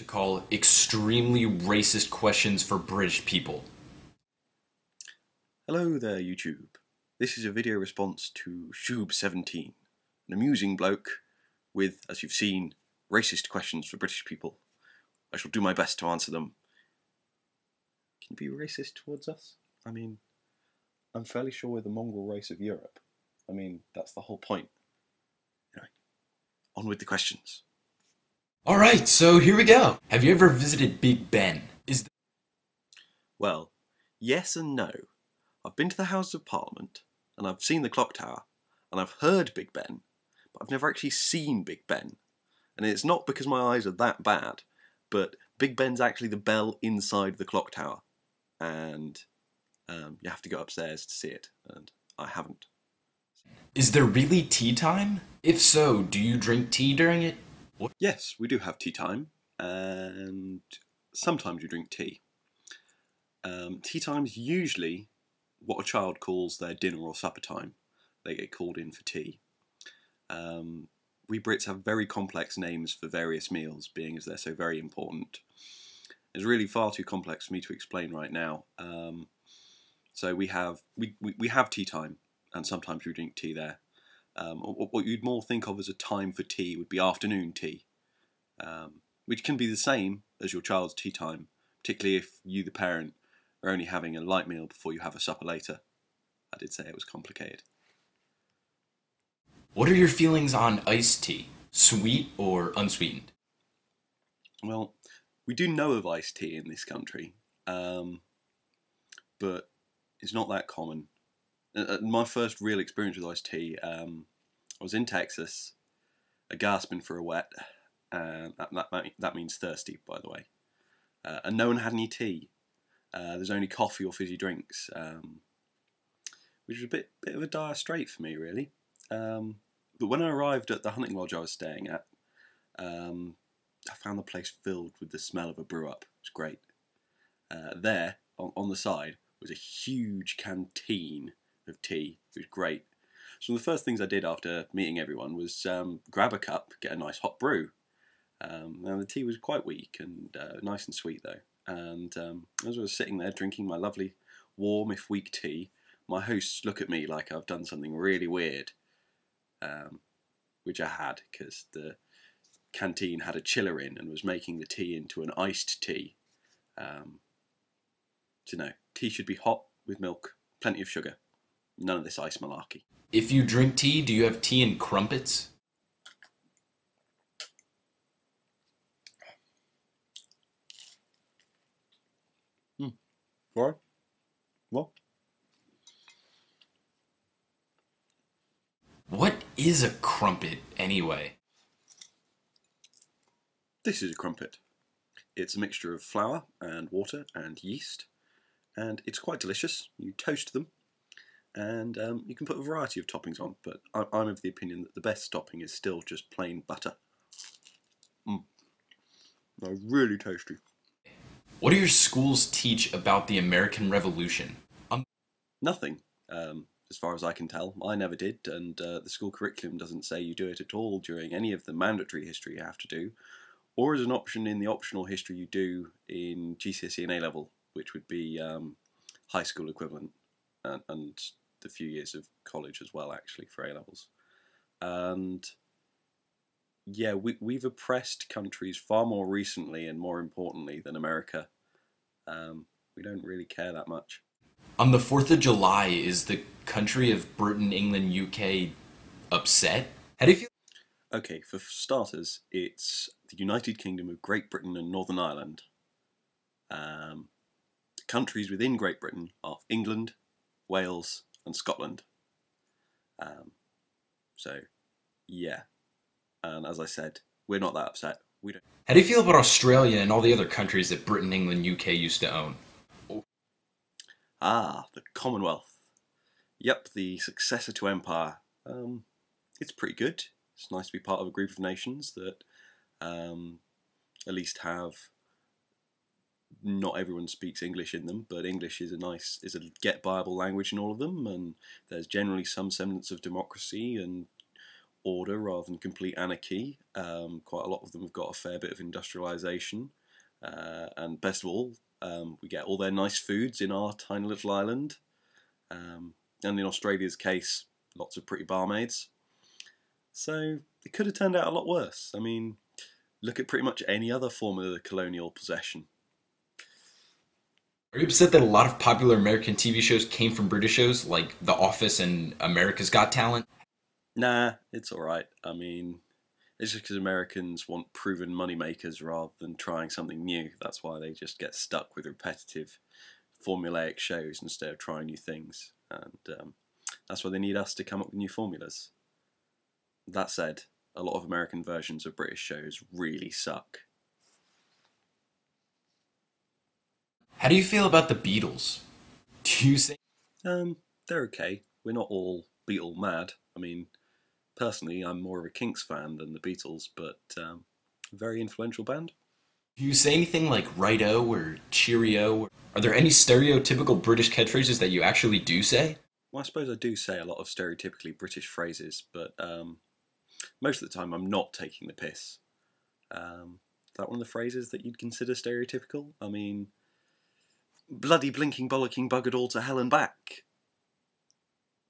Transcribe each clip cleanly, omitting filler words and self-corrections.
To call extremely racist questions for British people. Hello there, YouTube. This is a video response to Shoob17, an amusing bloke with, as you've seen, racist questions for British people. I shall do my best to answer them. Can you be racist towards us? I mean, I'm fairly sure we're the mongrel race of Europe. I mean, that's the whole point. Anyway, on with the questions. Alright, so here we go. Have you ever visited Big Ben? Well, yes and no. I've been to the Houses of Parliament, and I've seen the clock tower, and I've heard Big Ben, but I've never actually seen Big Ben. And it's not because my eyes are that bad, but Big Ben's actually the bell inside the clock tower, and you have to go upstairs to see it, and I haven't. Is there really tea time? If so, do you drink tea during it? What? Yes, we do have tea time, and sometimes we drink tea. Tea time's usually what a child calls their dinner or supper time. They get called in for tea. We Brits have very complex names for various meals, being as they're so very important. It's really far too complex for me to explain right now. So we have tea time, and sometimes we drink tea there. What you'd more think of as a time for tea would be afternoon tea, which can be the same as your child's tea time, particularly if you, the parent, are only having a light meal before you have a supper later. I did say it was complicated. What are your feelings on iced tea? Sweet or unsweetened? Well, we do know of iced tea in this country, but it's not that common. My first real experience with iced tea, I was in Texas, gasping for a wet, and that means thirsty, by the way. And no one had any tea. There's only coffee or fizzy drinks, which was a bit of a dire strait for me, really. But when I arrived at the hunting lodge I was staying at, I found the place filled with the smell of a brew up. It was great. There, on the side, was a huge canteen of tea. It was great. So one of the first things I did after meeting everyone was grab a cup, get a nice hot brew. Now the tea was quite weak and nice and sweet though. And as I was sitting there drinking my lovely warm, if weak tea, my hosts look at me like I've done something really weird, which I had, because the canteen had a chiller in and was making the tea into an iced tea. So no, tea should be hot with milk, plenty of sugar, none of this ice malarkey. If you drink tea, do you have tea in crumpets? What? What? What is a crumpet, anyway? This is a crumpet. It's a mixture of flour and water and yeast, and it's quite delicious. You toast them, and you can put a variety of toppings on, but I'm of the opinion that the best topping is still just plain butter. They're really tasty. What do your schools teach about the American Revolution? Nothing, as far as I can tell. I never did, and the school curriculum doesn't say you do it at all during any of the mandatory history you have to do, or as an option in the optional history you do in GCSE and A-level, which would be high school equivalent, and the few years of college as well, actually, for A-levels. And yeah, we've oppressed countries far more recently and more importantly than America. We don't really care that much. On the 4th of July, is the country of Britain, England, UK upset? How do you feel? Okay, for starters, it's the United Kingdom of Great Britain and Northern Ireland. Countries within Great Britain are England, Wales, and Scotland. So, yeah. And as I said, we're not that upset. We don't. How do you feel about Australia and all the other countries that Britain, England, UK used to own? Ah, the Commonwealth. Yep, the successor to Empire. It's pretty good. It's nice to be part of a group of nations that at least have, not everyone speaks English in them, but English is a get-buyable language in all of them, and there's generally some semblance of democracy and order rather than complete anarchy. Quite a lot of them have got a fair bit of industrialisation. And best of all, we get all their nice foods in our tiny little island. And in Australia's case, lots of pretty barmaids. So it could have turned out a lot worse. I mean, look at pretty much any other form of the colonial possession. Are you upset that a lot of popular American TV shows came from British shows like The Office and America's Got Talent? Nah, it's alright. I mean, it's just because Americans want proven moneymakers rather than trying something new. That's why they just get stuck with repetitive, formulaic shows instead of trying new things. And that's why they need us to come up with new formulas. That said, a lot of American versions of British shows really suck. How do you feel about the Beatles? Do you say They're okay. We're not all Beatle mad. I mean, personally, I'm more of a Kinks fan than the Beatles, but very influential band. do you say anything like righto or cheerio? Are there any stereotypical British catchphrases that you actually do say? Well, I suppose I do say a lot of stereotypically British phrases, but most of the time I'm not taking the piss. Is that one of the phrases that you'd consider stereotypical? I mean, bloody blinking bollocking buggered all to hell and back.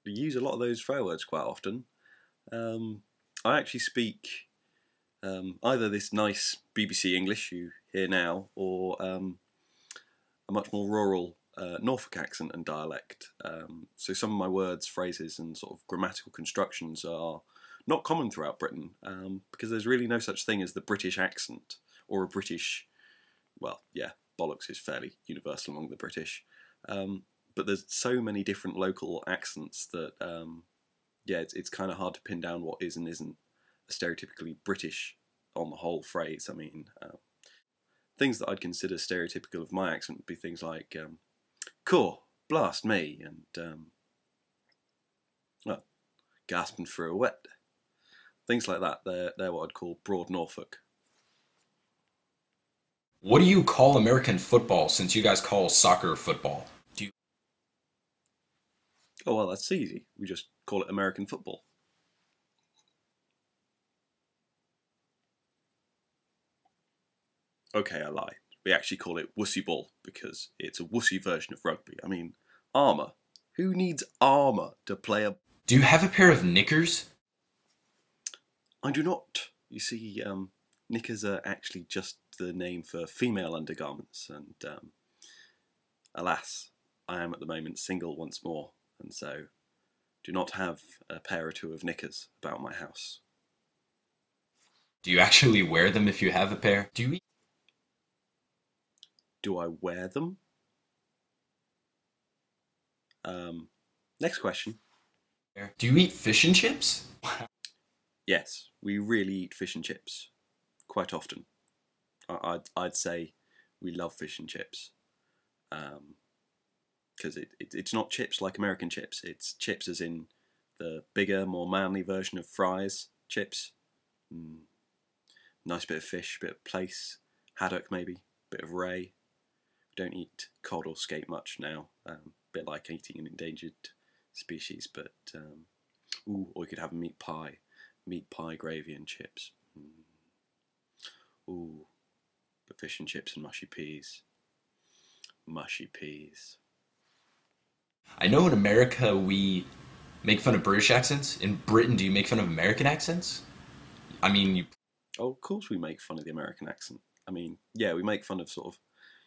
We use a lot of those swear words quite often. I actually speak either this nice BBC English you hear now, or a much more rural Norfolk accent and dialect. So some of my words, phrases and sort of grammatical constructions are not common throughout Britain, because there's really no such thing as the British accent, or a British, well, yeah, bollocks is fairly universal among the British. But there's so many different local accents that, yeah, it's kind of hard to pin down what is and isn't a stereotypically British on the whole phrase. I mean, things that I'd consider stereotypical of my accent would be things like, "Cool, blast me," and, well, gasping for a wet. Things like that, they're what I'd call broad Norfolk. What do you call American football since you guys call soccer football? Do you Oh, well, that's easy. We just call it American football. Okay, I lied. We actually call it wussy ball because it's a wussy version of rugby. I mean, armour. Who needs armour to play a... do you have a pair of knickers? I do not. You see, knickers are actually just the name for female undergarments, and alas, I am at the moment single once more, and so do not have a pair or two of knickers about my house. Do you actually wear them if you have a pair? Do I wear them? Next question. Do you eat fish and chips? Yes, we really eat fish and chips quite often. I'd say we love fish and chips, because it's not chips like American chips. It's chips as in the bigger, more manly version of fries chips. Nice bit of fish, bit of plaice, haddock maybe, bit of ray. We don't eat cod or skate much now. Bit like eating an endangered species, but ooh, or we could have meat pie gravy and chips. Ooh, but fish and chips and mushy peas. Mushy peas. I know in America we make fun of British accents. In Britain, do you make fun of American accents? I mean, you... Oh, of course we make fun of the American accent. I mean, yeah, we make fun of sort of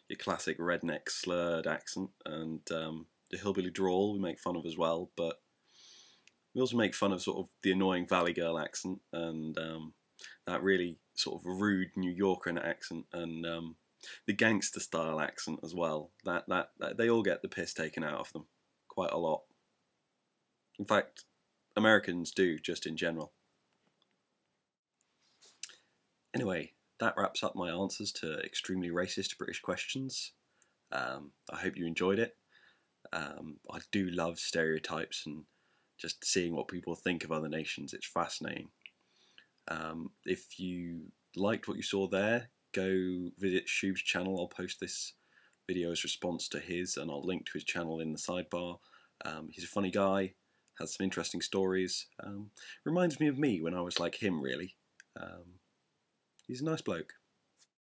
your classic redneck slurred accent, and the hillbilly drawl we make fun of as well, but we also make fun of sort of the annoying Valley Girl accent, and that really sort of rude New Yorker accent, and the gangster style accent as well. That they all get the piss taken out of them quite a lot. In fact, Americans do, just in general. Anyway, that wraps up my answers to extremely racist British questions. I hope you enjoyed it. I do love stereotypes and just seeing what people think of other nations. It's fascinating. If you liked what you saw there, go visit Shub's channel. I'll post this video's response to his, and I'll link to his channel in the sidebar. He's a funny guy. has some interesting stories. Reminds me of me when I was like him, really. He's a nice bloke.